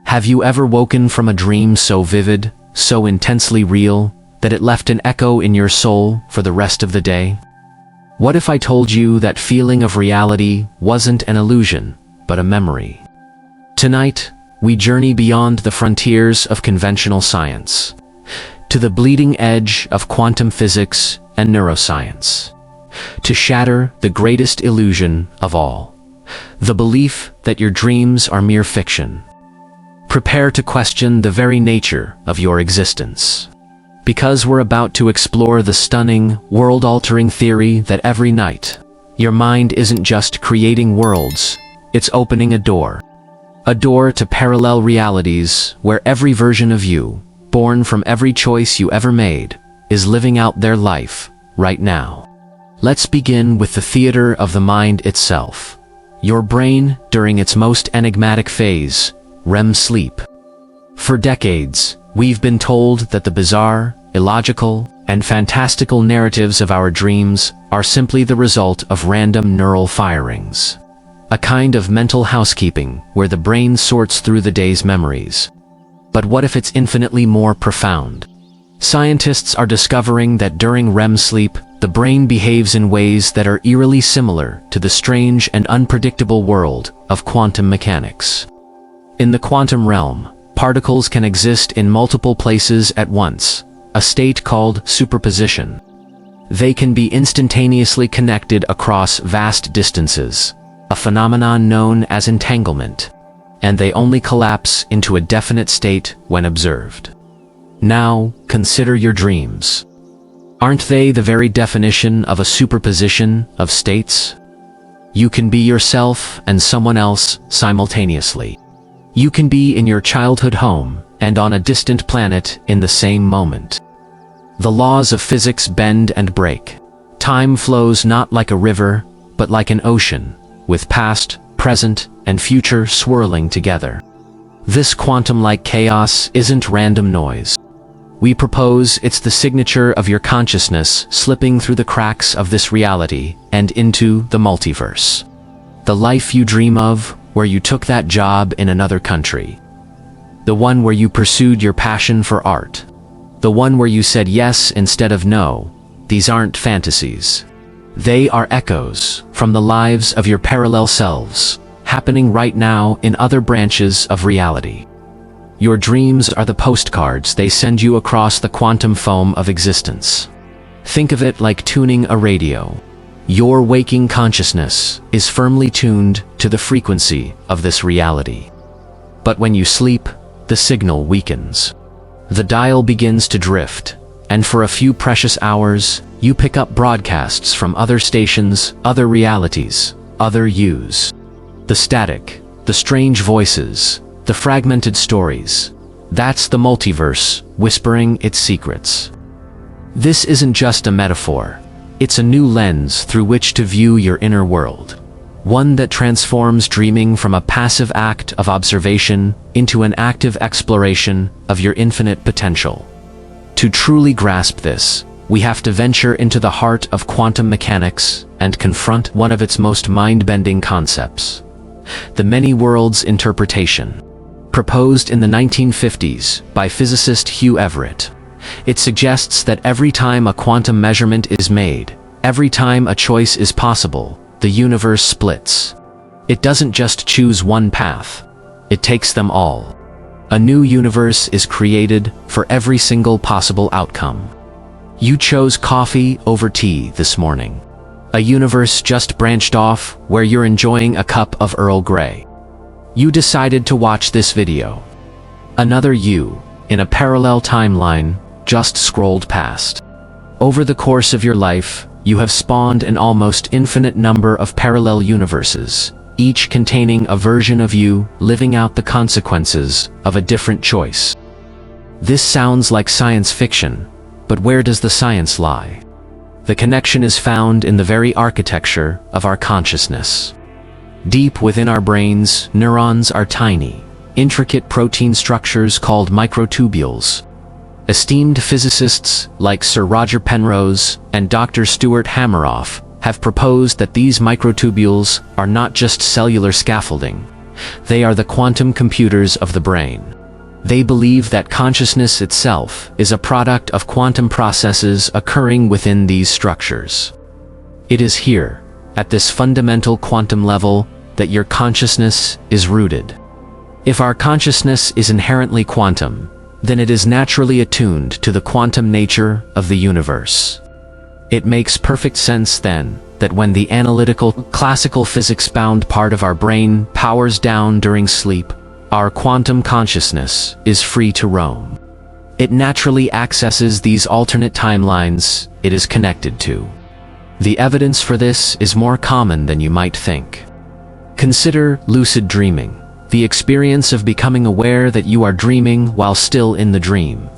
Have you ever woken from a dream so vivid, so intensely real, that it left an echo in your soul for the rest of the day? What if I told you that feeling of reality wasn't an illusion, but a memory? Tonight, we journey beyond the frontiers of conventional science, to the bleeding edge of quantum physics and neuroscience, to shatter the greatest illusion of all, the belief that your dreams are mere fiction. Prepare to question the very nature of your existence, because we're about to explore the stunning, world-altering theory that every night, your mind isn't just creating worlds, it's opening a door to parallel realities where every version of you, born from every choice you ever made, is living out their life right now. Let's begin with the theater of the mind itself. Your brain during its most enigmatic phase, REM sleep. For decades, we've been told that the bizarre, illogical, and fantastical narratives of our dreams are simply the result of random neural firings. A kind of mental housekeeping where the brain sorts through the day's memories. But what if it's infinitely more profound? Scientists are discovering that during REM sleep, the brain behaves in ways that are eerily similar to the strange and unpredictable world of quantum mechanics. In the quantum realm, particles can exist in multiple places at once, a state called superposition. They can be instantaneously connected across vast distances, a phenomenon known as entanglement, and they only collapse into a definite state when observed. Now, consider your dreams. Aren't they the very definition of a superposition of states? You can be yourself and someone else simultaneously. You can be in your childhood home and on a distant planet in the same moment. The laws of physics bend and break. Time flows not like a river, but like an ocean, with past, present, and future swirling together. This quantum-like chaos isn't random noise. We propose it's the signature of your consciousness slipping through the cracks of this reality and into the multiverse. The life you dream of, where you took that job in another country. The one where you pursued your passion for art. The one where you said yes instead of no. These aren't fantasies. They are echoes from the lives of your parallel selves, happening right now in other branches of reality. Your dreams are the postcards they send you across the quantum foam of existence. Think of it like tuning a radio. Your waking consciousness is firmly tuned to the frequency of this reality. But when you sleep, the signal weakens. The dial begins to drift, and for a few precious hours, you pick up broadcasts from other stations, other realities, other yous. The static, the strange voices, the fragmented stories. That's the multiverse, whispering its secrets. This isn't just a metaphor. It's a new lens through which to view your inner world. One that transforms dreaming from a passive act of observation into an active exploration of your infinite potential. To truly grasp this, we have to venture into the heart of quantum mechanics and confront one of its most mind-bending concepts: the many worlds interpretation. Proposed in the 1950s by physicist Hugh Everett, it suggests that every time a quantum measurement is made, every time a choice is possible, the universe splits. It doesn't just choose one path, it takes them all. A new universe is created for every single possible outcome. You chose coffee over tea this morning. A universe just branched off where you're enjoying a cup of Earl Grey. You decided to watch this video. Another you, in a parallel timeline, just scrolled past. Over the course of your life, you have spawned an almost infinite number of parallel universes, each containing a version of you living out the consequences of a different choice. This sounds like science fiction, but where does the science lie? The connection is found in the very architecture of our consciousness. Deep within our brains, neurons are tiny, intricate protein structures called microtubules. Esteemed physicists like Sir Roger Penrose and Dr. Stuart Hameroff have proposed that these microtubules are not just cellular scaffolding. They are the quantum computers of the brain. They believe that consciousness itself is a product of quantum processes occurring within these structures. It is here, at this fundamental quantum level, that your consciousness is rooted. If our consciousness is inherently quantum, then it is naturally attuned to the quantum nature of the universe. It makes perfect sense then that when the analytical, classical physics-bound part of our brain powers down during sleep, our quantum consciousness is free to roam. It naturally accesses these alternate timelines it is connected to. The evidence for this is more common than you might think. Consider lucid dreaming, the experience of becoming aware that you are dreaming while still in the dream.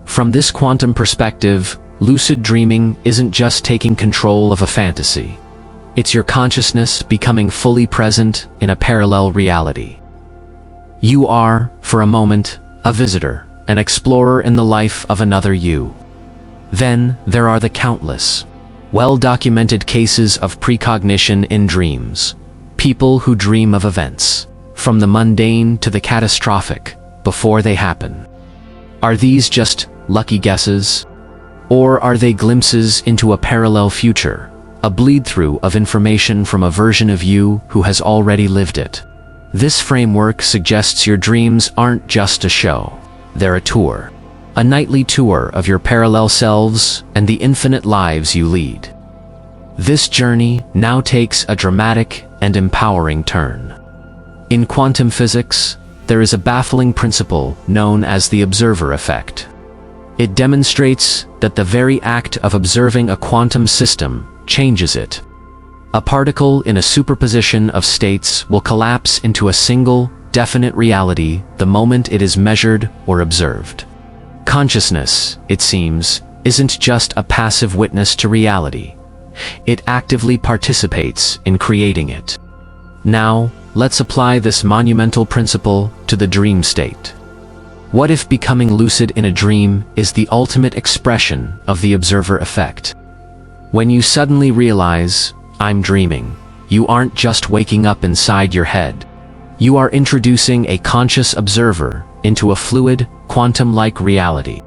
From this quantum perspective, lucid dreaming isn't just taking control of a fantasy. It's your consciousness becoming fully present in a parallel reality. You are, for a moment, a visitor, an explorer in the life of another you. Then, there are the countless, well-documented cases of precognition in dreams. People who dream of events, from the mundane to the catastrophic, before they happen. Are these just lucky guesses? Or are they glimpses into a parallel future, a bleed-through of information from a version of you who has already lived it? This framework suggests your dreams aren't just a show. They're a tour. A nightly tour of your parallel selves and the infinite lives you lead. This journey now takes a dramatic and empowering turn. In quantum physics, there is a baffling principle known as the observer effect. It demonstrates that the very act of observing a quantum system changes it. A particle in a superposition of states will collapse into a single, definite reality the moment it is measured or observed. Consciousness, it seems, isn't just a passive witness to reality. It actively participates in creating it. Now, let's apply this monumental principle to the dream state. What if becoming lucid in a dream is the ultimate expression of the observer effect? When you suddenly realize, I'm dreaming, you aren't just waking up inside your head. You are introducing a conscious observer into a fluid, quantum-like reality.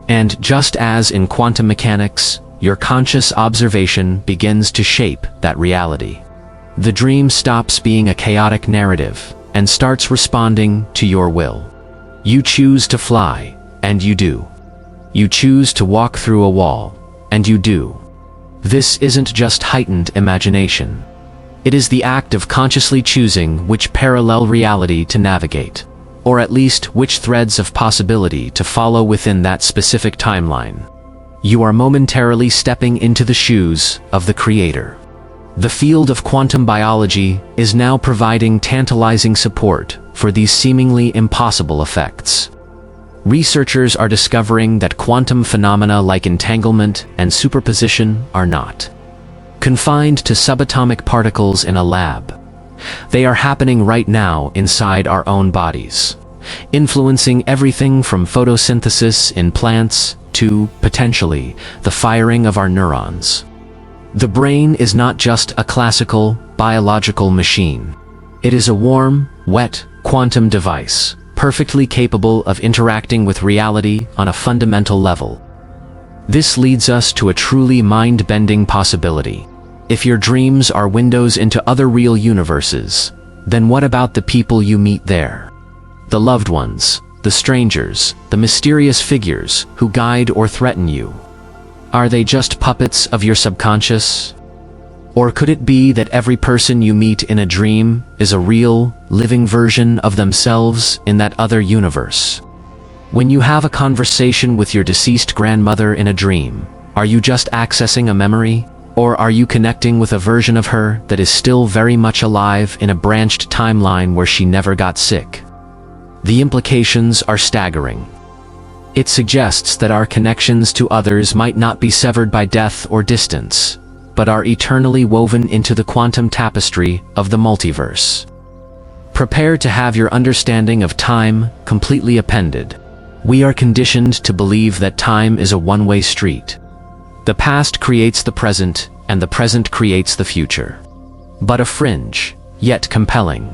And just as in quantum mechanics, your conscious observation begins to shape that reality. The dream stops being a chaotic narrative and starts responding to your will. You choose to fly, and you do. You choose to walk through a wall, and you do. This isn't just heightened imagination. It is the act of consciously choosing which parallel reality to navigate, or at least which threads of possibility to follow within that specific timeline. You are momentarily stepping into the shoes of the creator. The field of quantum biology is now providing tantalizing support for these seemingly impossible effects. Researchers are discovering that quantum phenomena like entanglement and superposition are not confined to subatomic particles in a lab. They are happening right now inside our own bodies, influencing everything from photosynthesis in plants to, potentially, the firing of our neurons. The brain is not just a classical, biological machine. It is a warm, wet, quantum device, perfectly capable of interacting with reality on a fundamental level. This leads us to a truly mind-bending possibility. If your dreams are windows into other real universes, then what about the people you meet there? The loved ones, the strangers, the mysterious figures who guide or threaten you. Are they just puppets of your subconscious? Or could it be that every person you meet in a dream is a real, living version of themselves in that other universe? When you have a conversation with your deceased grandmother in a dream, are you just accessing a memory? Or are you connecting with a version of her that is still very much alive in a branched timeline where she never got sick? The implications are staggering. It suggests that our connections to others might not be severed by death or distance, but are eternally woven into the quantum tapestry of the multiverse. Prepare to have your understanding of time completely upended. We are conditioned to believe that time is a one-way street. The past creates the present, and the present creates the future. But a fringe, yet compelling.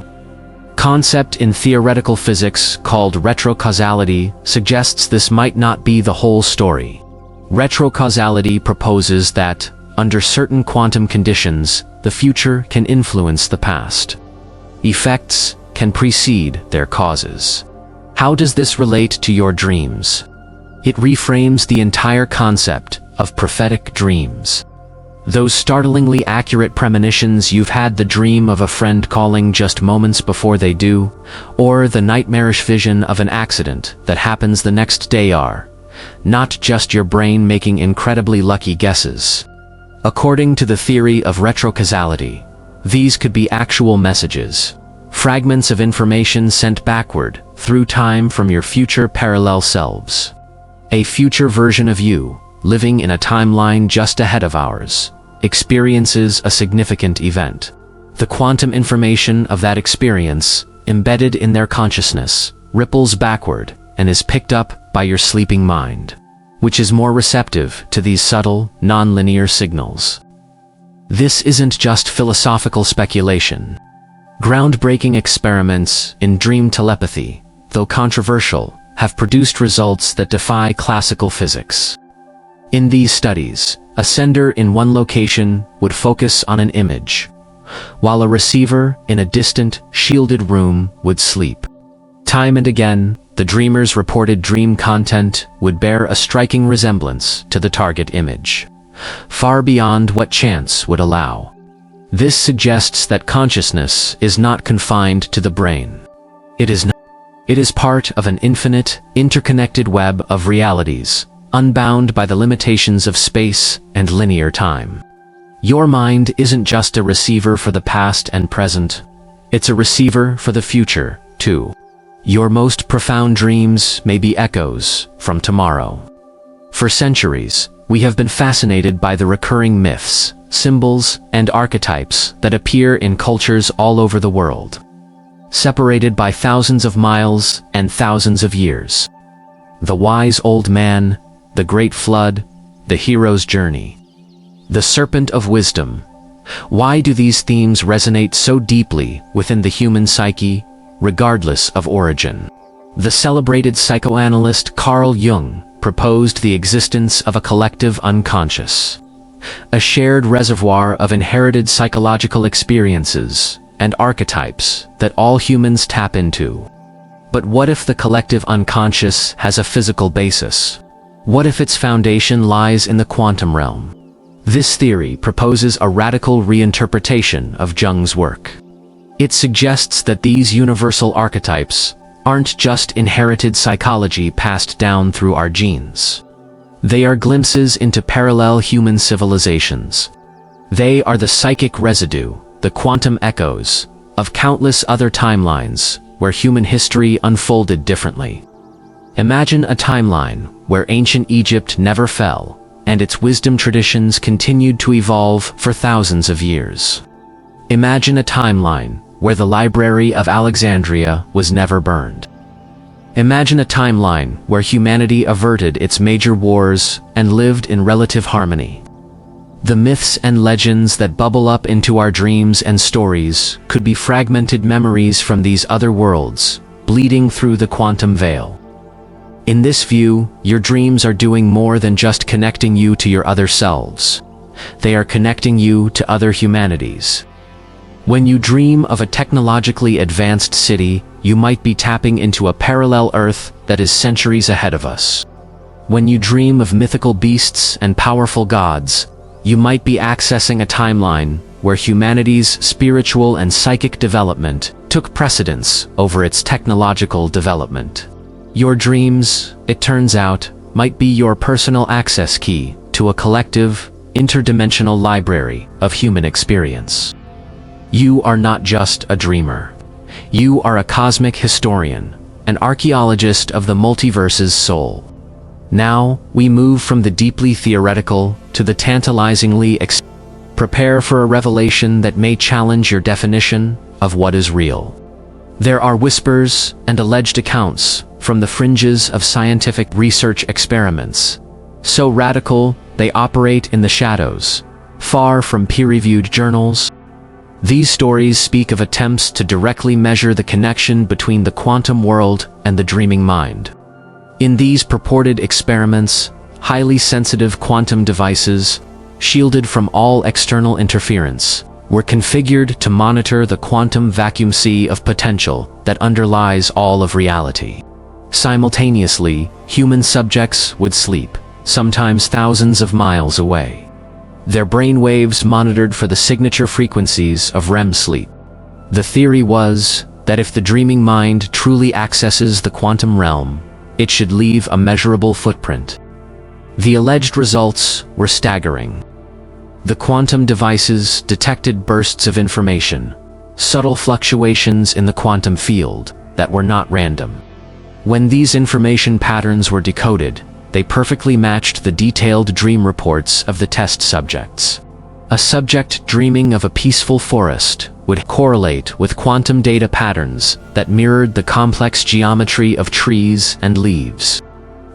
concept in theoretical physics called retrocausality suggests this might not be the whole story. Retrocausality proposes that, under certain quantum conditions, the future can influence the past. Effects can precede their causes. How does this relate to your dreams? It reframes the entire concept of prophetic dreams. Those startlingly accurate premonitions you've had, the dream of a friend calling just moments before they do, or the nightmarish vision of an accident that happens the next day, are not just your brain making incredibly lucky guesses. According to the theory of retrocausality, these could be actual messages, fragments of information sent backward through time from your future parallel selves. A future version of you, living in a timeline just ahead of ours, experiences a significant event. The quantum information of that experience, embedded in their consciousness, ripples backward and is picked up by your sleeping mind, which is more receptive to these subtle, non-linear signals. This isn't just philosophical speculation. Groundbreaking experiments in dream telepathy, though controversial, have produced results that defy classical physics. In these studies, a sender in one location would focus on an image, while a receiver in a distant, shielded room would sleep. Time and again, the dreamer's reported dream content would bear a striking resemblance to the target image, far beyond what chance would allow. This suggests that consciousness is not confined to the brain. It is part of an infinite, interconnected web of realities, unbound by the limitations of space and linear time. Your mind isn't just a receiver for the past and present, it's a receiver for the future, too. Your most profound dreams may be echoes from tomorrow. For centuries, we have been fascinated by the recurring myths, symbols, and archetypes that appear in cultures all over the world, separated by thousands of miles and thousands of years. The wise old man, the great flood, the hero's journey, the serpent of wisdom. Why do these themes resonate so deeply within the human psyche, regardless of origin? The celebrated psychoanalyst Carl Jung proposed the existence of a collective unconscious, a shared reservoir of inherited psychological experiences and archetypes that all humans tap into. But what if the collective unconscious has a physical basis? What if its foundation lies in the quantum realm? This theory proposes a radical reinterpretation of Jung's work. It suggests that these universal archetypes aren't just inherited psychology passed down through our genes. They are glimpses into parallel human civilizations. They are the psychic residue, the quantum echoes, of countless other timelines where human history unfolded differently. Imagine a timeline where ancient Egypt never fell, and its wisdom traditions continued to evolve for thousands of years. Imagine a timeline where the Library of Alexandria was never burned. Imagine a timeline where humanity averted its major wars and lived in relative harmony. The myths and legends that bubble up into our dreams and stories could be fragmented memories from these other worlds, bleeding through the quantum veil. In this view, your dreams are doing more than just connecting you to your other selves. They are connecting you to other humanities. When you dream of a technologically advanced city, you might be tapping into a parallel Earth that is centuries ahead of us. When you dream of mythical beasts and powerful gods, you might be accessing a timeline where humanity's spiritual and psychic development took precedence over its technological development. Your dreams, it turns out, might be your personal access key to a collective, interdimensional library of human experience. You are not just a dreamer. You are a cosmic historian, an archaeologist of the multiverse's soul. Now, we move from the deeply theoretical to the tantalizingly Prepare for a revelation that may challenge your definition of what is real. There are whispers and alleged accounts from the fringes of scientific research experiments, so radical they operate in the shadows, far from peer-reviewed journals. These stories speak of attempts to directly measure the connection between the quantum world and the dreaming mind. In these purported experiments, highly sensitive quantum devices, shielded from all external interference, were configured to monitor the quantum vacuum sea of potential that underlies all of reality. Simultaneously, human subjects would sleep, sometimes thousands of miles away. Their brain waves monitored for the signature frequencies of REM sleep. The theory was that if the dreaming mind truly accesses the quantum realm, it should leave a measurable footprint. The alleged results were staggering. The quantum devices detected bursts of information, subtle fluctuations in the quantum field that were not random. When these information patterns were decoded, they perfectly matched the detailed dream reports of the test subjects. A subject dreaming of a peaceful forest would correlate with quantum data patterns that mirrored the complex geometry of trees and leaves.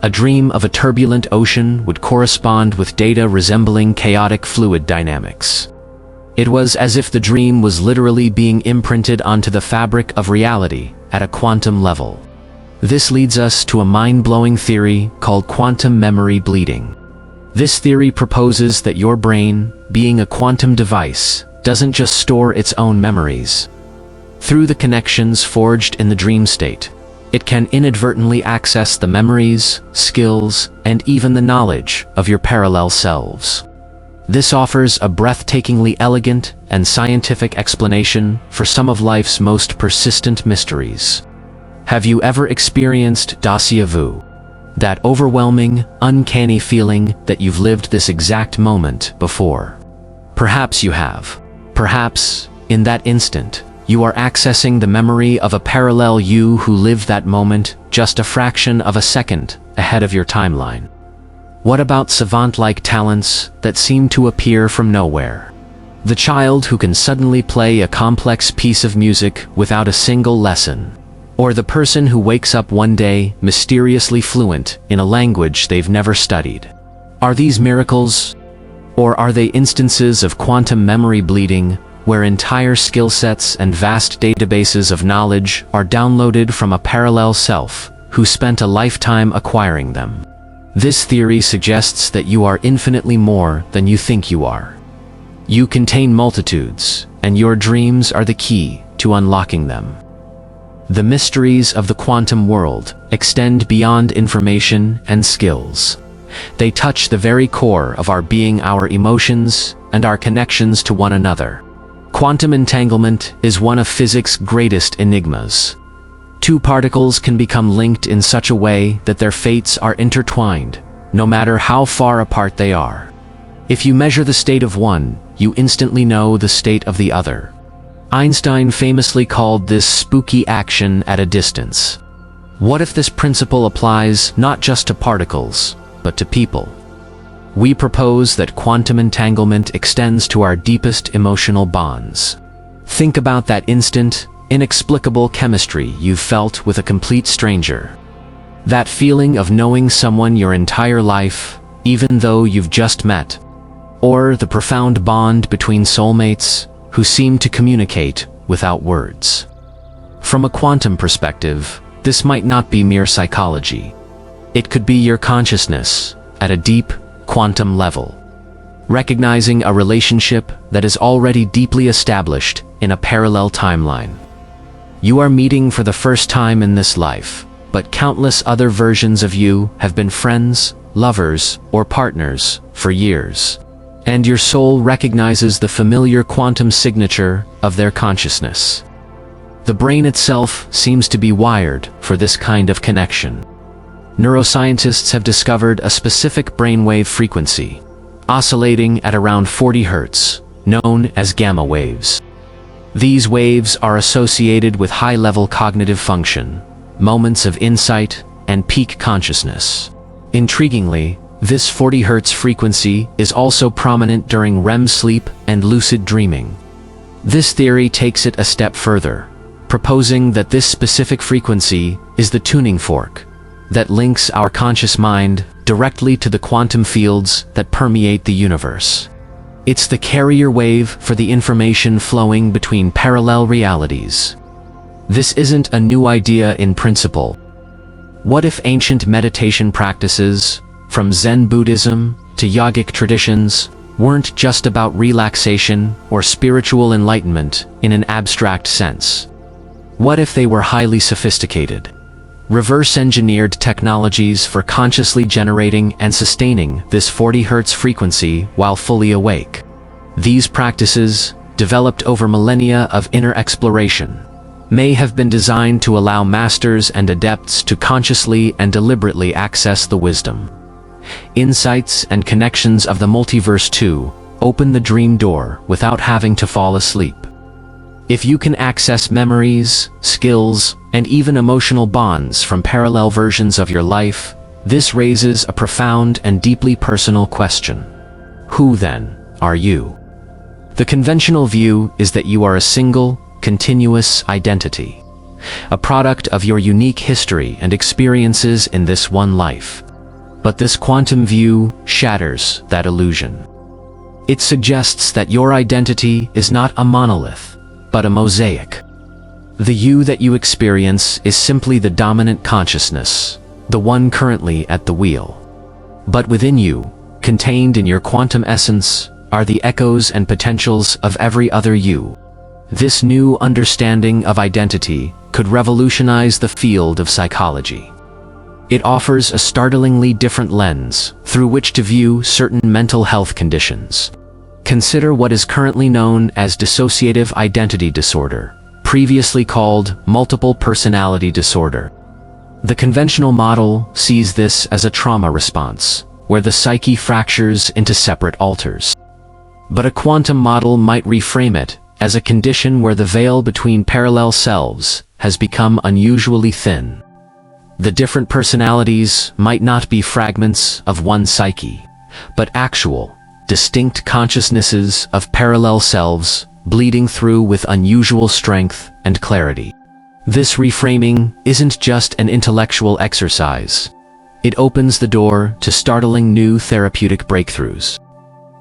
A dream of a turbulent ocean would correspond with data resembling chaotic fluid dynamics. It was as if the dream was literally being imprinted onto the fabric of reality at a quantum level. This leads us to a mind-blowing theory called quantum memory bleeding. This theory proposes that your brain, being a quantum device, doesn't just store its own memories. Through the connections forged in the dream state, it can inadvertently access the memories, skills, and even the knowledge of your parallel selves. This offers a breathtakingly elegant and scientific explanation for some of life's most persistent mysteries. Have you ever experienced déjà vu? That overwhelming, uncanny feeling that you've lived this exact moment before? Perhaps you have. Perhaps, in that instant, you are accessing the memory of a parallel you who lived that moment just a fraction of a second ahead of your timeline. What about savant-like talents that seem to appear from nowhere? The child who can suddenly play a complex piece of music without a single lesson. Or the person who wakes up one day mysteriously fluent in a language they've never studied. Are these miracles? Or are they instances of quantum memory bleeding, where entire skill sets and vast databases of knowledge are downloaded from a parallel self who spent a lifetime acquiring them? This theory suggests that you are infinitely more than you think you are. You contain multitudes, and your dreams are the key to unlocking them. The mysteries of the quantum world extend beyond information and skills. They touch the very core of our being, our emotions, and our connections to one another. Quantum entanglement is one of physics' greatest enigmas. Two particles can become linked in such a way that their fates are intertwined, no matter how far apart they are. If you measure the state of one, you instantly know the state of the other. Einstein famously called this spooky action at a distance. What if this principle applies not just to particles, but to people? We propose that quantum entanglement extends to our deepest emotional bonds. Think about that instant, inexplicable chemistry you've felt with a complete stranger. That feeling of knowing someone your entire life, even though you've just met. Or the profound bond between soulmates who seem to communicate without words. From a quantum perspective, this might not be mere psychology. It could be your consciousness, at a deep, quantum level, recognizing a relationship that is already deeply established in a parallel timeline. You are meeting for the first time in this life, but countless other versions of you have been friends, lovers, or partners for years. And your soul recognizes the familiar quantum signature of their consciousness. The brain itself seems to be wired for this kind of connection. Neuroscientists have discovered a specific brainwave frequency, oscillating at around 40 Hz, known as gamma waves. These waves are associated with high-level cognitive function, moments of insight, and peak consciousness. Intriguingly, this 40 Hz frequency is also prominent during REM sleep and lucid dreaming. This theory takes it a step further, proposing that this specific frequency is the tuning fork that links our conscious mind directly to the quantum fields that permeate the universe. It's the carrier wave for the information flowing between parallel realities. This isn't a new idea in principle. What if ancient meditation practices, from Zen Buddhism to yogic traditions, weren't just about relaxation or spiritual enlightenment in an abstract sense? What if they were highly sophisticated, reverse-engineered technologies for consciously generating and sustaining this 40 Hz frequency while fully awake? These practices, developed over millennia of inner exploration, may have been designed to allow masters and adepts to consciously and deliberately access the wisdom, insights and connections of the multiverse to open the dream door without having to fall asleep. If you can access memories, skills, and even emotional bonds from parallel versions of your life, this raises a profound and deeply personal question. Who, then, are you? The conventional view is that you are a single, continuous identity, a product of your unique history and experiences in this one life. But this quantum view shatters that illusion. It suggests that your identity is not a monolith, but a mosaic. The you that you experience is simply the dominant consciousness, the one currently at the wheel. But within you, contained in your quantum essence, are the echoes and potentials of every other you. This new understanding of identity could revolutionize the field of psychology. It offers a startlingly different lens through which to view certain mental health conditions. Consider what is currently known as dissociative identity disorder, previously called multiple personality disorder. The conventional model sees this as a trauma response, where the psyche fractures into separate alters. But a quantum model might reframe it as a condition where the veil between parallel selves has become unusually thin. The different personalities might not be fragments of one psyche, but actual, distinct consciousnesses of parallel selves bleeding through with unusual strength and clarity. This reframing isn't just an intellectual exercise. It opens the door to startling new therapeutic breakthroughs.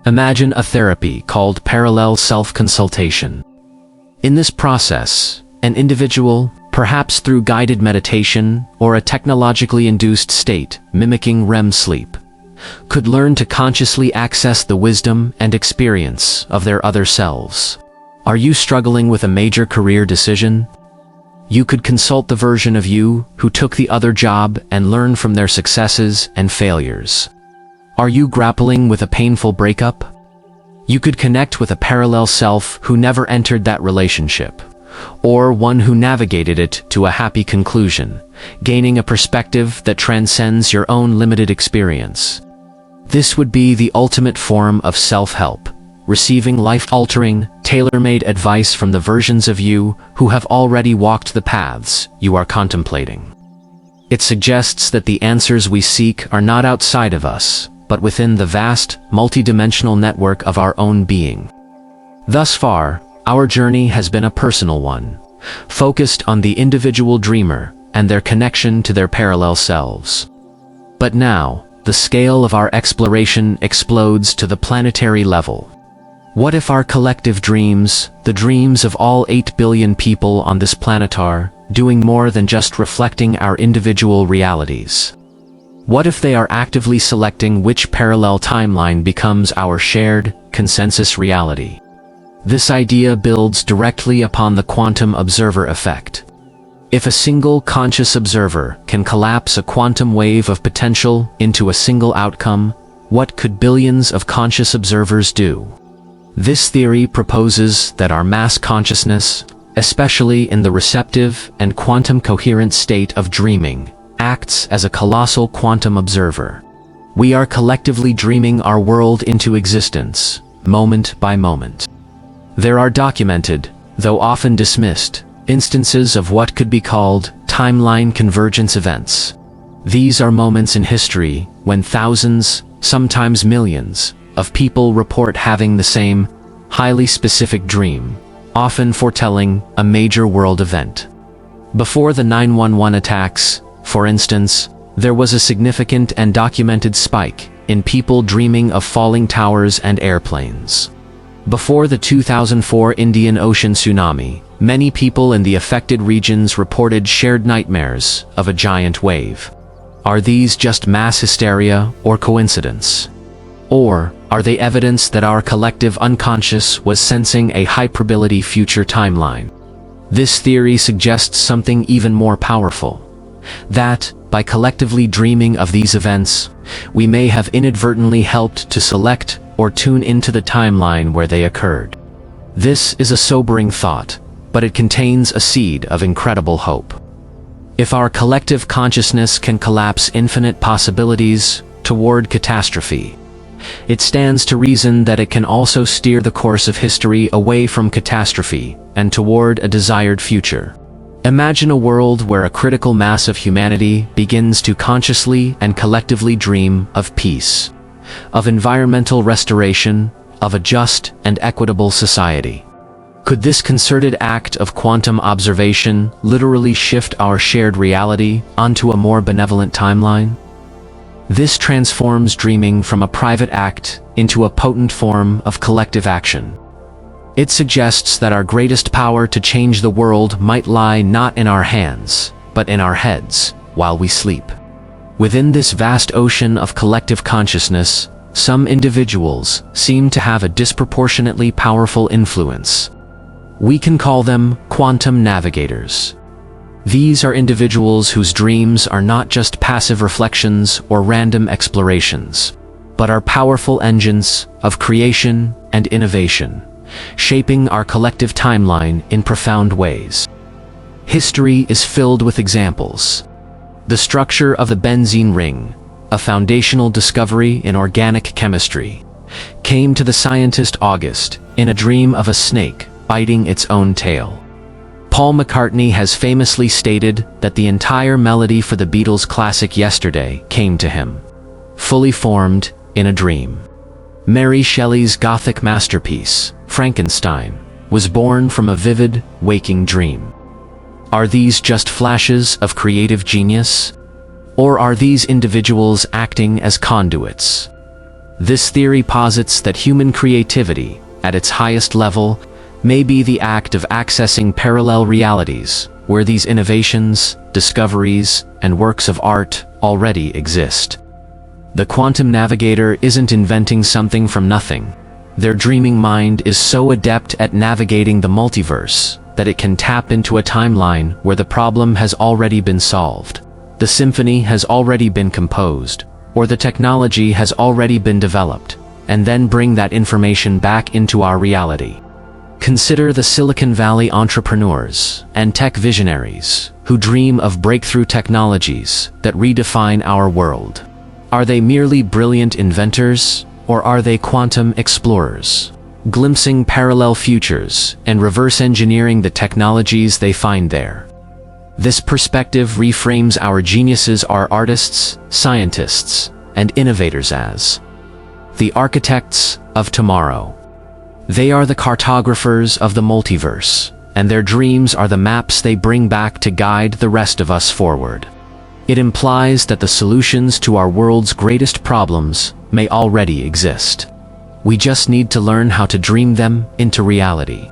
Imagine a therapy called parallel self-consultation. In this process, an individual, perhaps through guided meditation or a technologically induced state mimicking REM sleep, could learn to consciously access the wisdom and experience of their other selves. Are you struggling with a major career decision? You could consult the version of you who took the other job and learn from their successes and failures. Are you grappling with a painful breakup? You could connect with a parallel self who never entered that relationship, or one who navigated it to a happy conclusion, gaining a perspective that transcends your own limited experience. This would be the ultimate form of self-help, receiving life-altering, tailor-made advice from the versions of you who have already walked the paths you are contemplating. It suggests that the answers we seek are not outside of us, but within the vast, multidimensional network of our own being. Thus far, our journey has been a personal one, focused on the individual dreamer and their connection to their parallel selves. But now, the scale of our exploration explodes to the planetary level. What if our collective dreams, the dreams of all 8 billion people on this planet, are doing more than just reflecting our individual realities? What if they are actively selecting which parallel timeline becomes our shared, consensus reality? This idea builds directly upon the quantum observer effect. If a single conscious observer can collapse a quantum wave of potential into a single outcome, what could billions of conscious observers do? This theory proposes that our mass consciousness, especially in the receptive and quantum coherent state of dreaming, acts as a colossal quantum observer. We are collectively dreaming our world into existence, moment by moment. There are documented, though often dismissed, instances of what could be called timeline convergence events. These are moments in history when thousands, sometimes millions, of people report having the same, highly specific dream, often foretelling a major world event. Before the 9/11 attacks, for instance, there was a significant and documented spike in people dreaming of falling towers and airplanes. Before the 2004 Indian Ocean tsunami, many people in the affected regions reported shared nightmares of a giant wave. Are these just mass hysteria or coincidence? Or are they evidence that our collective unconscious was sensing a hypermobility future timeline? This theory suggests something even more powerful. That, by collectively dreaming of these events, we may have inadvertently helped to select or tune into the timeline where they occurred. This is a sobering thought, but it contains a seed of incredible hope. If our collective consciousness can collapse infinite possibilities toward catastrophe, it stands to reason that it can also steer the course of history away from catastrophe and toward a desired future. Imagine a world where a critical mass of humanity begins to consciously and collectively dream of peace, of environmental restoration, of a just and equitable society. Could this concerted act of quantum observation literally shift our shared reality onto a more benevolent timeline? This transforms dreaming from a private act into a potent form of collective action. It suggests that our greatest power to change the world might lie not in our hands, but in our heads, while we sleep. Within this vast ocean of collective consciousness, some individuals seem to have a disproportionately powerful influence. We can call them quantum navigators. These are individuals whose dreams are not just passive reflections or random explorations, but are powerful engines of creation and innovation, shaping our collective timeline in profound ways. History is filled with examples. The structure of the benzene ring, a foundational discovery in organic chemistry, came to the scientist August in a dream of a snake biting its own tail. Paul McCartney has famously stated that the entire melody for the Beatles' classic Yesterday came to him, fully formed in a dream. Mary Shelley's Gothic masterpiece, Frankenstein, was born from a vivid, waking dream. Are these just flashes of creative genius? Or are these individuals acting as conduits? This theory posits that human creativity, at its highest level, may be the act of accessing parallel realities, where these innovations, discoveries, and works of art already exist. The quantum navigator isn't inventing something from nothing. Their dreaming mind is so adept at navigating the multiverse that it can tap into a timeline where the problem has already been solved, the symphony has already been composed, or the technology has already been developed, and then bring that information back into our reality. Consider the Silicon Valley entrepreneurs and tech visionaries who dream of breakthrough technologies that redefine our world. Are they merely brilliant inventors, or are they quantum explorers, glimpsing parallel futures and reverse engineering the technologies they find there? This perspective reframes our geniuses, our artists, scientists, and innovators as the architects of tomorrow. They are the cartographers of the multiverse, and their dreams are the maps they bring back to guide the rest of us forward. It implies that the solutions to our world's greatest problems may already exist. We just need to learn how to dream them into reality.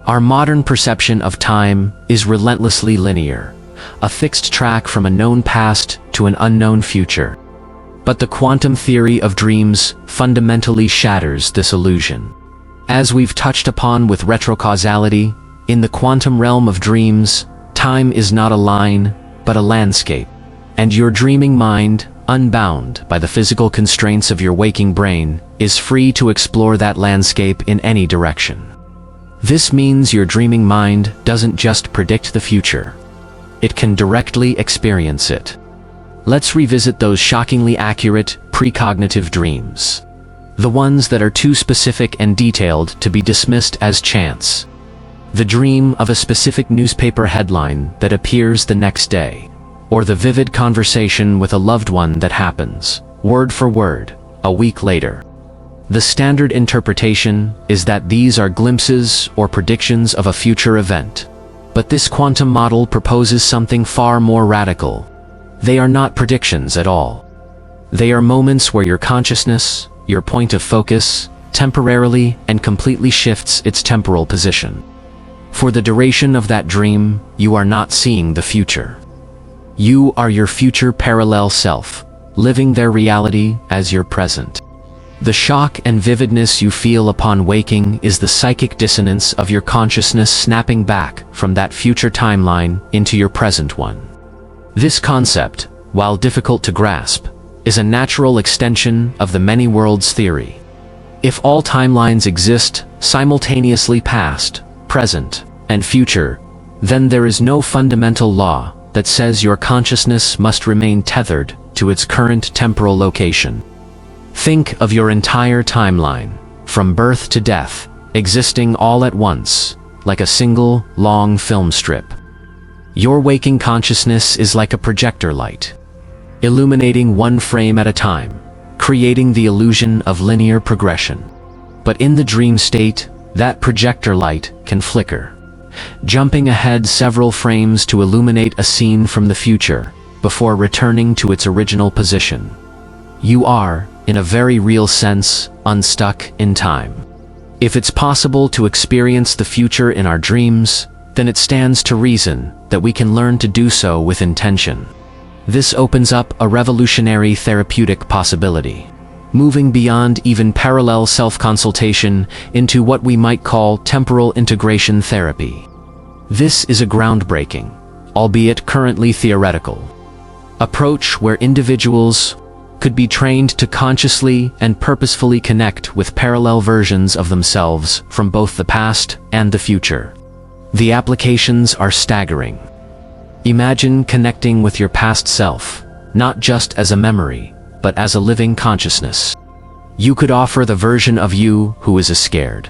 Our modern perception of time is relentlessly linear, a fixed track from a known past to an unknown future. But the quantum theory of dreams fundamentally shatters this illusion. As we've touched upon with retrocausality, in the quantum realm of dreams, time is not a line, but a landscape. And your dreaming mind, unbound by the physical constraints of your waking brain, is free to explore that landscape in any direction. This means your dreaming mind doesn't just predict the future. It can directly experience it. Let's revisit those shockingly accurate, precognitive dreams. The ones that are too specific and detailed to be dismissed as chance. The dream of a specific newspaper headline that appears the next day, or the vivid conversation with a loved one that happens, word for word, a week later. The standard interpretation is that these are glimpses or predictions of a future event. But this quantum model proposes something far more radical. They are not predictions at all. They are moments where your consciousness, your point of focus, temporarily and completely shifts its temporal position. For the duration of that dream, you are not seeing the future. You are your future parallel self, living their reality as your present. The shock and vividness you feel upon waking is the psychic dissonance of your consciousness snapping back from that future timeline into your present one. This concept, while difficult to grasp, is a natural extension of the many worlds theory. If all timelines exist simultaneously, past, present, and future, then there is no fundamental law that says your consciousness must remain tethered to its current temporal location. Think of your entire timeline, from birth to death, existing all at once, like a single, long film strip. Your waking consciousness is like a projector light, illuminating one frame at a time, creating the illusion of linear progression. But in the dream state, that projector light can flicker, jumping ahead several frames to illuminate a scene from the future, before returning to its original position. You are, in a very real sense, unstuck in time. If it's possible to experience the future in our dreams, then it stands to reason that we can learn to do so with intention. This opens up a revolutionary therapeutic possibility, moving beyond even parallel self-consultation into what we might call temporal integration therapy. This is a groundbreaking, albeit currently theoretical, approach where individuals could be trained to consciously and purposefully connect with parallel versions of themselves from both the past and the future. The applications are staggering. Imagine connecting with your past self, not just as a memory, but as a living consciousness. You could offer the version of you who is a scared,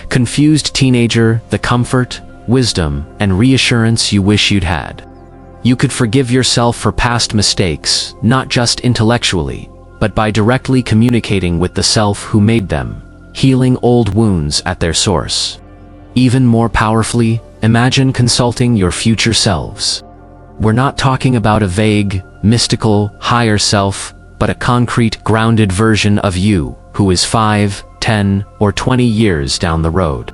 confused teenager the comfort, wisdom, and reassurance you wish you'd had. You could forgive yourself for past mistakes, not just intellectually, but by directly communicating with the self who made them, healing old wounds at their source. Even more powerfully, imagine consulting your future selves. We're not talking about a vague, mystical, higher self, but a concrete, grounded version of you who is 5, 10, or 20 years down the road.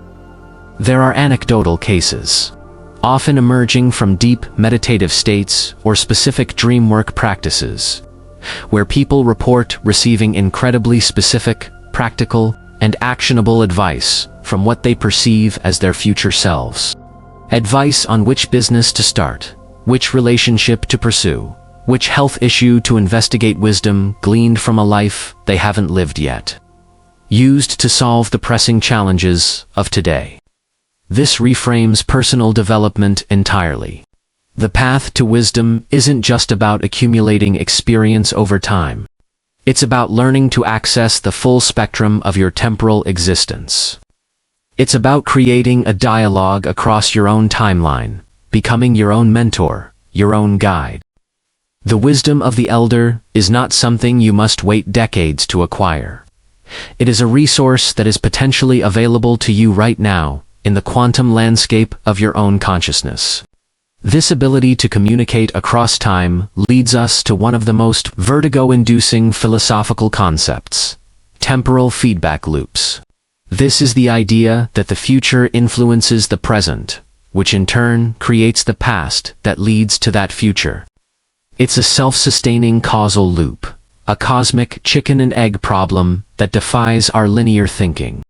There are anecdotal cases, often emerging from deep meditative states or specific dream work practices, where people report receiving incredibly specific, practical, and actionable advice from what they perceive as their future selves. Advice on which business to start, which relationship to pursue, which health issue to investigate, wisdom gleaned from a life they haven't lived yet, used to solve the pressing challenges of today. This reframes personal development entirely. The path to wisdom isn't just about accumulating experience over time. It's about learning to access the full spectrum of your temporal existence. It's about creating a dialogue across your own timeline, becoming your own mentor, your own guide. The wisdom of the elder is not something you must wait decades to acquire. It is a resource that is potentially available to you right now, in the quantum landscape of your own consciousness. This ability to communicate across time leads us to one of the most vertigo-inducing philosophical concepts: temporal feedback loops. This is the idea that the future influences the present, which in turn creates the past that leads to that future. It's a self-sustaining causal loop, a cosmic chicken and egg problem that defies our linear thinking.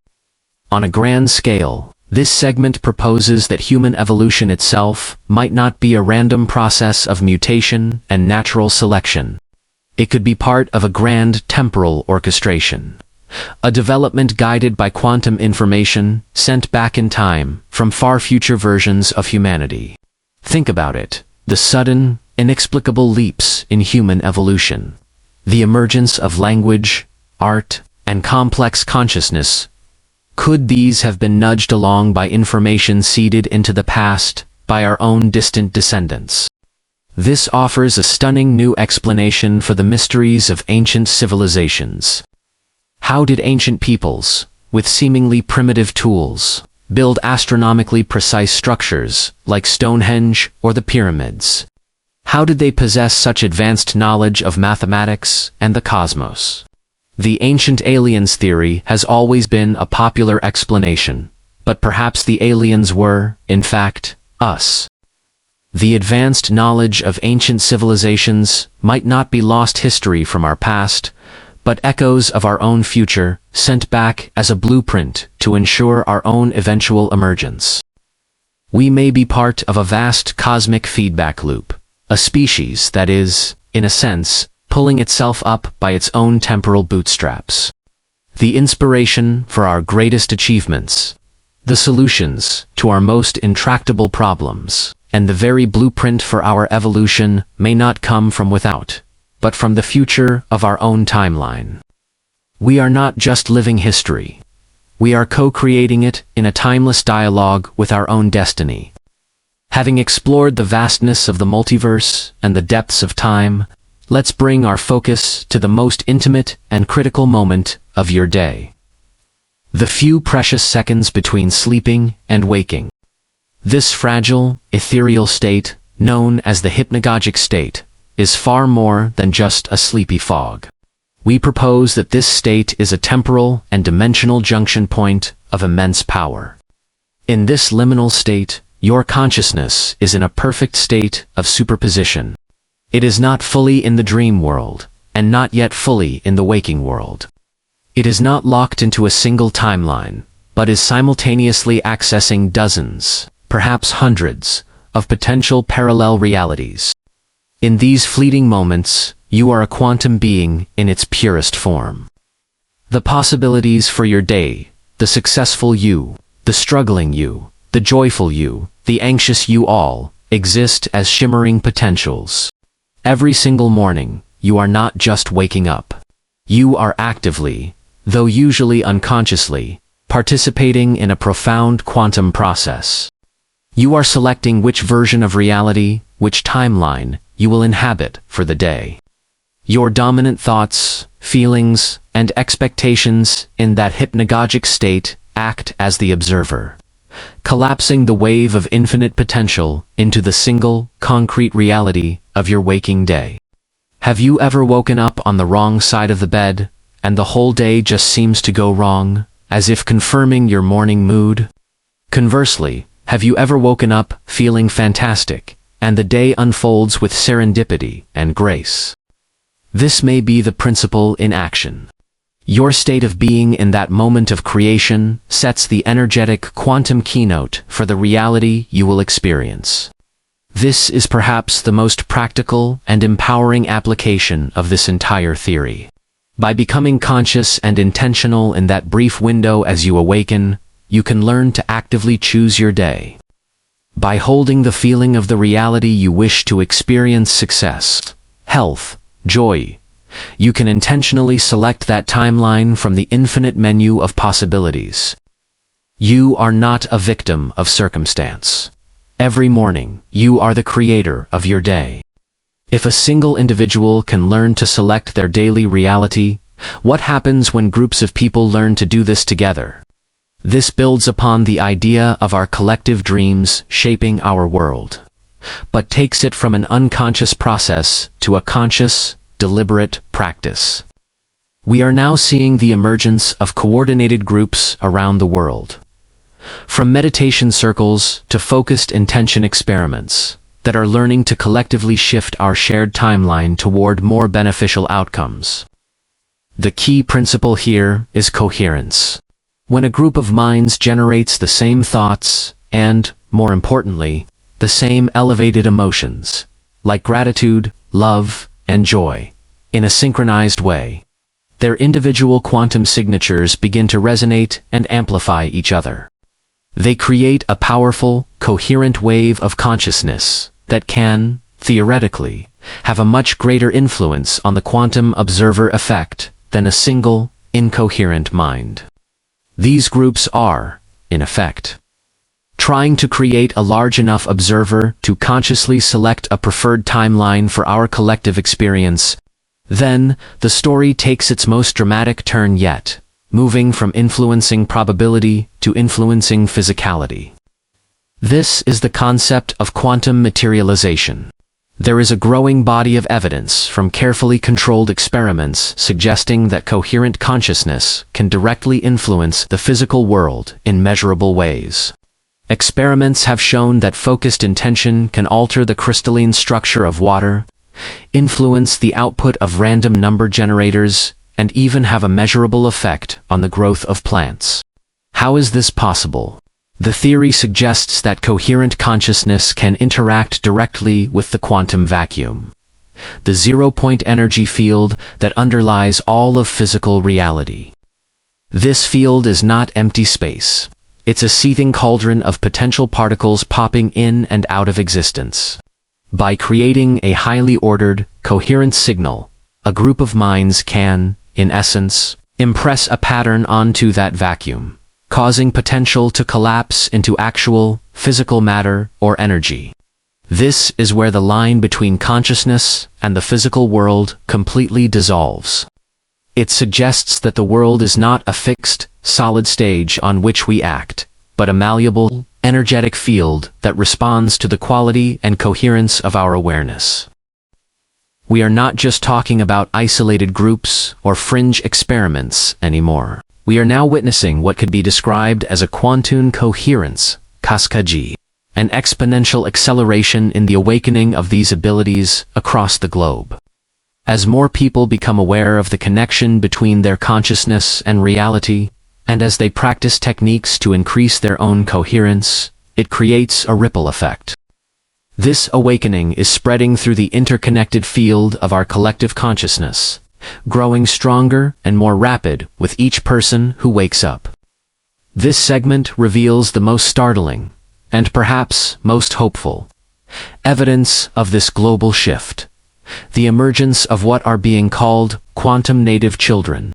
On a grand scale, this segment proposes that human evolution itself might not be a random process of mutation and natural selection. It could be part of a grand temporal orchestration, a development guided by quantum information sent back in time from far future versions of humanity. Think about it: the sudden, inexplicable leaps in human evolution, the emergence of language, art, and complex consciousness. Could these have been nudged along by information seeded into the past by our own distant descendants? This offers a stunning new explanation for the mysteries of ancient civilizations. How did ancient peoples, with seemingly primitive tools, build astronomically precise structures like Stonehenge or the pyramids? How did they possess such advanced knowledge of mathematics and the cosmos? The ancient aliens theory has always been a popular explanation, but perhaps the aliens were, in fact, us. The advanced knowledge of ancient civilizations might not be lost history from our past, but echoes of our own future sent back as a blueprint to ensure our own eventual emergence. We may be part of a vast cosmic feedback loop, a species that is, in a sense, pulling itself up by its own temporal bootstraps. The inspiration for our greatest achievements, the solutions to our most intractable problems, and the very blueprint for our evolution may not come from without, but from the future of our own timeline. We are not just living history. We are co-creating it in a timeless dialogue with our own destiny. Having explored the vastness of the multiverse and the depths of time, let's bring our focus to the most intimate and critical moment of your day. The few precious seconds between sleeping and waking. This fragile, ethereal state, known as the hypnagogic state, is far more than just a sleepy fog. We propose that this state is a temporal and dimensional junction point of immense power. In this liminal state, your consciousness is in a perfect state of superposition. It is not fully in the dream world, and not yet fully in the waking world. It is not locked into a single timeline, but is simultaneously accessing dozens, perhaps hundreds, of potential parallel realities. In these fleeting moments, you are a quantum being in its purest form. The possibilities for your day, the successful you, the struggling you, the joyful you, the anxious you all, exist as shimmering potentials. Every single morning, you are not just waking up. You are actively, though usually unconsciously, participating in a profound quantum process. You are selecting which version of reality, which timeline, you will inhabit for the day. Your dominant thoughts, feelings, and expectations in that hypnagogic state act as the observer, collapsing the wave of infinite potential into the single, concrete reality of your waking day. Have you ever woken up on the wrong side of the bed, and the whole day just seems to go wrong, as if confirming your morning mood? Conversely, have you ever woken up feeling fantastic, and the day unfolds with serendipity and grace? This may be the principle in action. Your state of being in that moment of creation sets the energetic quantum keynote for the reality you will experience. This is perhaps the most practical and empowering application of this entire theory. By becoming conscious and intentional in that brief window as you awaken, you can learn to actively choose your day. By holding the feeling of the reality you wish to experience success, health, joy, you can intentionally select that timeline from the infinite menu of possibilities. You are not a victim of circumstance. Every morning, you are the creator of your day. If a single individual can learn to select their daily reality, what happens when groups of people learn to do this together? This builds upon the idea of our collective dreams shaping our world, but takes it from an unconscious process to a conscious, deliberate practice. We are now seeing the emergence of coordinated groups around the world. From meditation circles to focused intention experiments that are learning to collectively shift our shared timeline toward more beneficial outcomes. The key principle here is coherence. When a group of minds generates the same thoughts and, more importantly, the same elevated emotions, like gratitude, love, and joy, in a synchronized way, their individual quantum signatures begin to resonate and amplify each other. They create a powerful, coherent wave of consciousness that can, theoretically, have a much greater influence on the quantum observer effect than a single, incoherent mind. These groups are, in effect, trying to create a large enough observer to consciously select a preferred timeline for our collective experience. Then, the story takes its most dramatic turn yet, moving from influencing probability to influencing physicality. This is the concept of quantum materialization. There is a growing body of evidence from carefully controlled experiments suggesting that coherent consciousness can directly influence the physical world in measurable ways. Experiments have shown that focused intention can alter the crystalline structure of water, influence the output of random number generators, and even have a measurable effect on the growth of plants. How is this possible? The theory suggests that coherent consciousness can interact directly with the quantum vacuum, the zero-point energy field that underlies all of physical reality. This field is not empty space. It's a seething cauldron of potential particles popping in and out of existence. By creating a highly ordered, coherent signal, a group of minds can, in essence, impress a pattern onto that vacuum, causing potential to collapse into actual, physical matter or energy. This is where the line between consciousness and the physical world completely dissolves. It suggests that the world is not a fixed, solid stage on which we act, but a malleable, energetic field that responds to the quality and coherence of our awareness. We are not just talking about isolated groups or fringe experiments anymore. We are now witnessing what could be described as a quantum coherence, kaskaji, an exponential acceleration in the awakening of these abilities across the globe. As more people become aware of the connection between their consciousness and reality, and as they practice techniques to increase their own coherence, it creates a ripple effect. This awakening is spreading through the interconnected field of our collective consciousness, growing stronger and more rapid with each person who wakes up. This segment reveals the most startling, and perhaps most hopeful, evidence of this global shift: the emergence of what are being called quantum native children.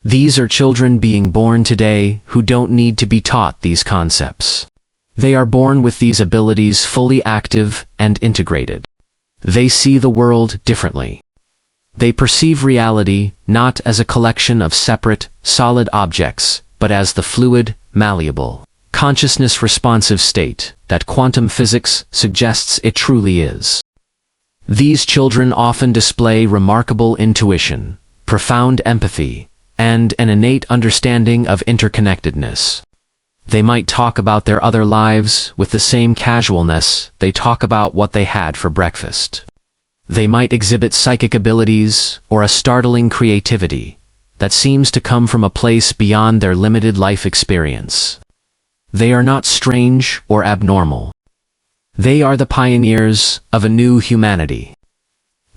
These are children being born today who don't need to be taught these concepts. They are born with these abilities fully active and integrated. They see the world differently. They perceive reality not as a collection of separate, solid objects, but as the fluid, malleable, consciousness-responsive state that quantum physics suggests it truly is. These children often display remarkable intuition, profound empathy, and an innate understanding of interconnectedness. They might talk about their other lives with the same casualness they talk about what they had for breakfast. They might exhibit psychic abilities or a startling creativity that seems to come from a place beyond their limited life experience. They are not strange or abnormal. They are the pioneers of a new humanity.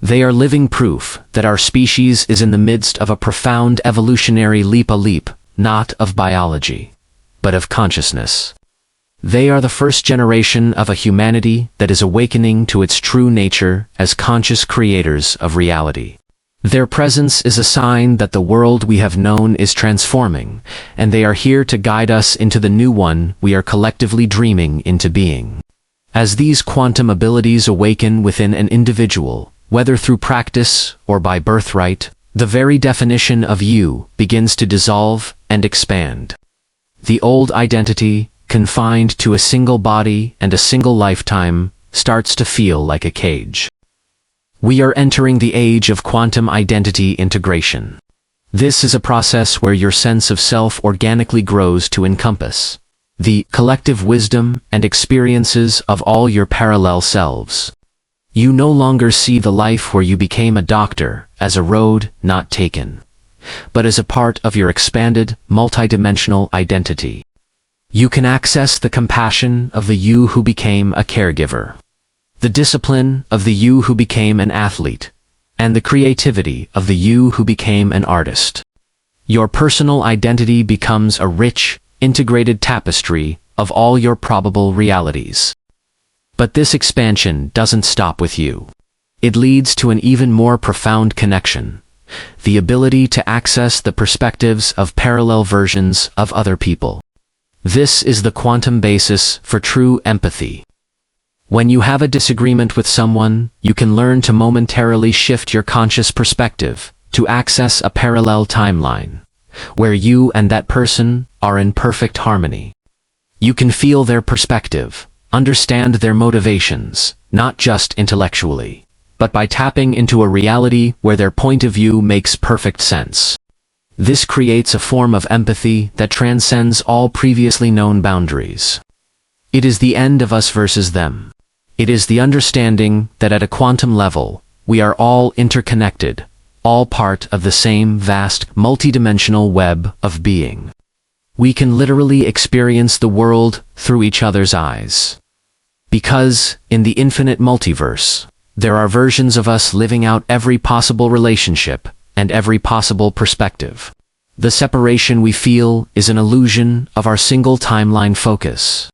They are living proof that our species is in the midst of a profound evolutionary leap, not of biology, but of consciousness. They are the first generation of a humanity that is awakening to its true nature as conscious creators of reality. Their presence is a sign that the world we have known is transforming, and they are here to guide us into the new one we are collectively dreaming into being. As these quantum abilities awaken within an individual, whether through practice or by birthright, the very definition of you begins to dissolve and expand. The old identity, confined to a single body and a single lifetime, starts to feel like a cage. We are entering the age of quantum identity integration. This is a process where your sense of self organically grows to encompass the collective wisdom and experiences of all your parallel selves. You no longer see the life where you became a doctor as a road not taken, but as a part of your expanded, multidimensional identity. You can access the compassion of the you who became a caregiver, the discipline of the you who became an athlete, and the creativity of the you who became an artist. Your personal identity becomes a rich, integrated tapestry of all your probable realities. But this expansion doesn't stop with you. It leads to an even more profound connection: the ability to access the perspectives of parallel versions of other people. This is the quantum basis for true empathy. When you have a disagreement with someone, you can learn to momentarily shift your conscious perspective to access a parallel timeline, where you and that person are in perfect harmony. You can feel their perspective, understand their motivations, not just intellectually, but by tapping into a reality where their point of view makes perfect sense. This creates a form of empathy that transcends all previously known boundaries. It is the end of us versus them. It is the understanding that at a quantum level, we are all interconnected, all part of the same vast, multidimensional web of being. We can literally experience the world through each other's eyes. Because, in the infinite multiverse, there are versions of us living out every possible relationship and every possible perspective. The separation we feel is an illusion of our single timeline focus.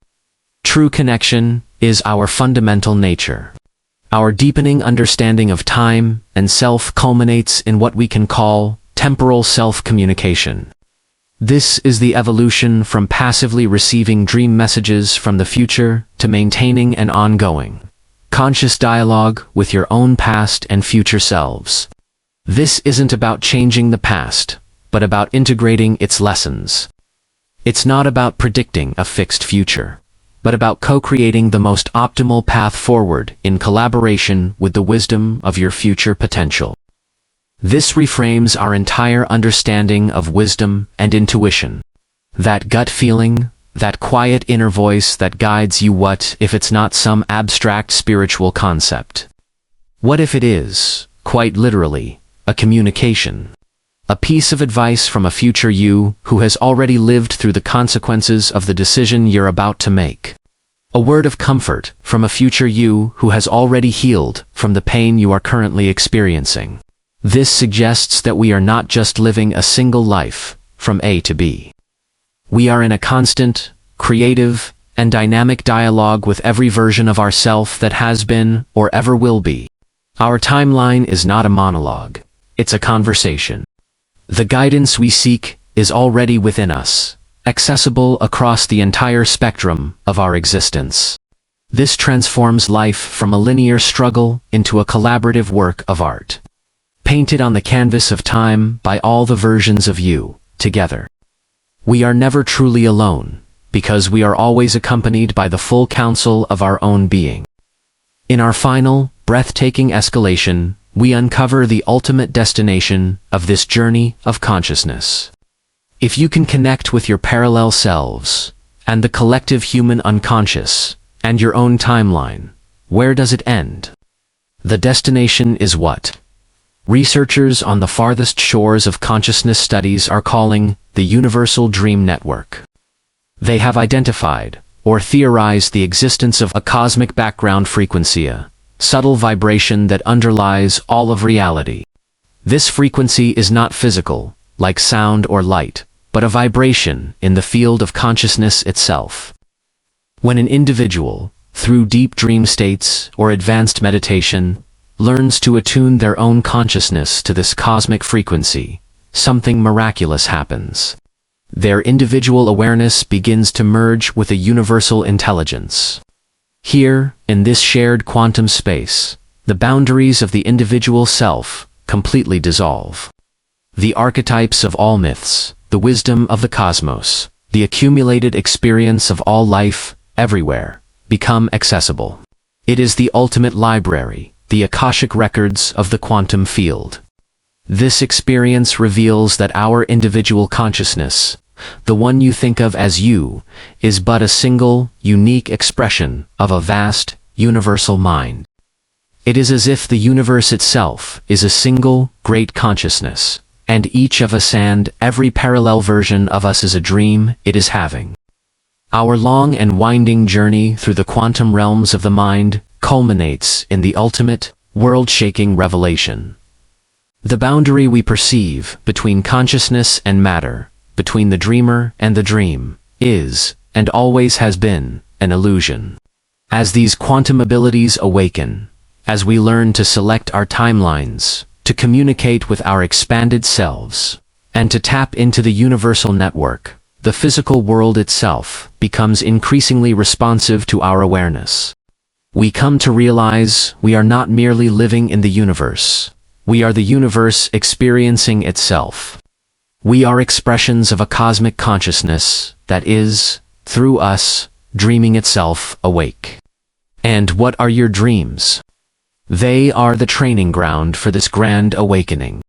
True connection is our fundamental nature. Our deepening understanding of time and self culminates in what we can call temporal self-communication. This is the evolution from passively receiving dream messages from the future to maintaining an ongoing, conscious dialogue with your own past and future selves. This isn't about changing the past, but about integrating its lessons. It's not about predicting a fixed future, but about co-creating the most optimal path forward in collaboration with the wisdom of your future potential. This reframes our entire understanding of wisdom and intuition. That gut feeling, that quiet inner voice that guides you. What if it's not some abstract spiritual concept? What if it is, quite literally, a communication? A piece of advice from a future you who has already lived through the consequences of the decision you're about to make. A word of comfort from a future you who has already healed from the pain you are currently experiencing. This suggests that we are not just living a single life, from A to B. We are in a constant, creative, and dynamic dialogue with every version of ourself that has been or ever will be. Our timeline is not a monologue, it's a conversation. The guidance we seek is already within us, accessible across the entire spectrum of our existence. This transforms life from a linear struggle into a collaborative work of art, painted on the canvas of time by all the versions of you, together. We are never truly alone, because we are always accompanied by the full counsel of our own being. In our final, breathtaking escalation, we uncover the ultimate destination of this journey of consciousness. If you can connect with your parallel selves, and the collective human unconscious, and your own timeline, where does it end? The destination is what researchers on the farthest shores of consciousness studies are calling the universal dream network. They have identified, or theorized, the existence of a cosmic background frequency, a subtle vibration that underlies all of reality. This frequency is not physical, like sound or light, but a vibration in the field of consciousness itself. When an individual, through deep dream states or advanced meditation, learns to attune their own consciousness to this cosmic frequency, something miraculous happens. Their individual awareness begins to merge with a universal intelligence. Here, in this shared quantum space, the boundaries of the individual self completely dissolve. The archetypes of all myths, the wisdom of the cosmos, the accumulated experience of all life, everywhere, become accessible. It is the ultimate library, the Akashic records of the quantum field. This experience reveals that our individual consciousness, the one you think of as you, is but a single, unique expression of a vast, universal mind. It is as if the universe itself is a single, great consciousness, and each of us and every parallel version of us is a dream it is having. Our long and winding journey through the quantum realms of the mind culminates in the ultimate, world-shaking revelation. The boundary we perceive between consciousness and matter, between the dreamer and the dream, is, and always has been, an illusion. As these quantum abilities awaken, as we learn to select our timelines, to communicate with our expanded selves, and to tap into the universal network, the physical world itself becomes increasingly responsive to our awareness. We come to realize we are not merely living in the universe. We are the universe experiencing itself. We are expressions of a cosmic consciousness that is, through us, dreaming itself awake. And what are your dreams? They are the training ground for this grand awakening.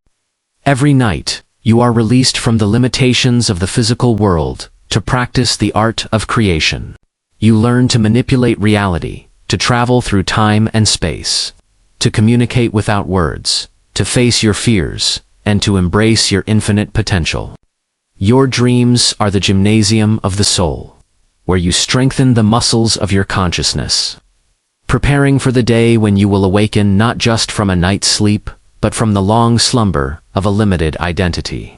Every night, you are released from the limitations of the physical world to practice the art of creation. You learn to manipulate reality, to travel through time and space, to communicate without words, to face your fears, and to embrace your infinite potential. Your dreams are the gymnasium of the soul, where you strengthen the muscles of your consciousness, preparing for the day when you will awaken not just from a night's sleep, but from the long slumber of a limited identity.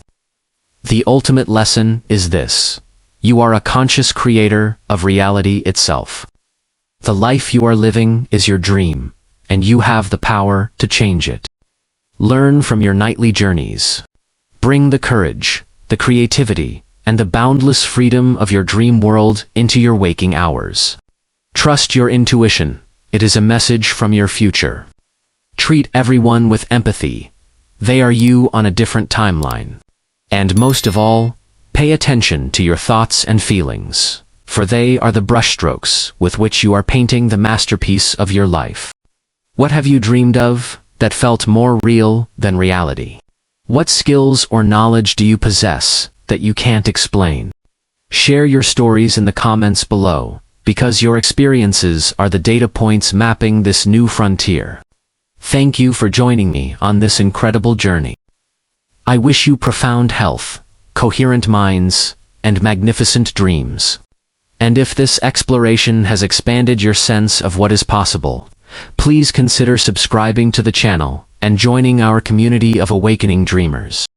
The ultimate lesson is this: you are a conscious creator of reality itself. The life you are living is your dream, and you have the power to change it. Learn from your nightly journeys. Bring the courage, the creativity, and the boundless freedom of your dream world into your waking hours. Trust your intuition. It is a message from your future. Treat everyone with empathy. They are you on a different timeline. And most of all, pay attention to your thoughts and feelings, for they are the brushstrokes with which you are painting the masterpiece of your life. What have you dreamed of that felt more real than reality? What skills or knowledge do you possess that you can't explain? Share your stories in the comments below, because your experiences are the data points mapping this new frontier. Thank you for joining me on this incredible journey. I wish you profound health, coherent minds, and magnificent dreams. And if this exploration has expanded your sense of what is possible, please consider subscribing to the channel and joining our community of awakening dreamers.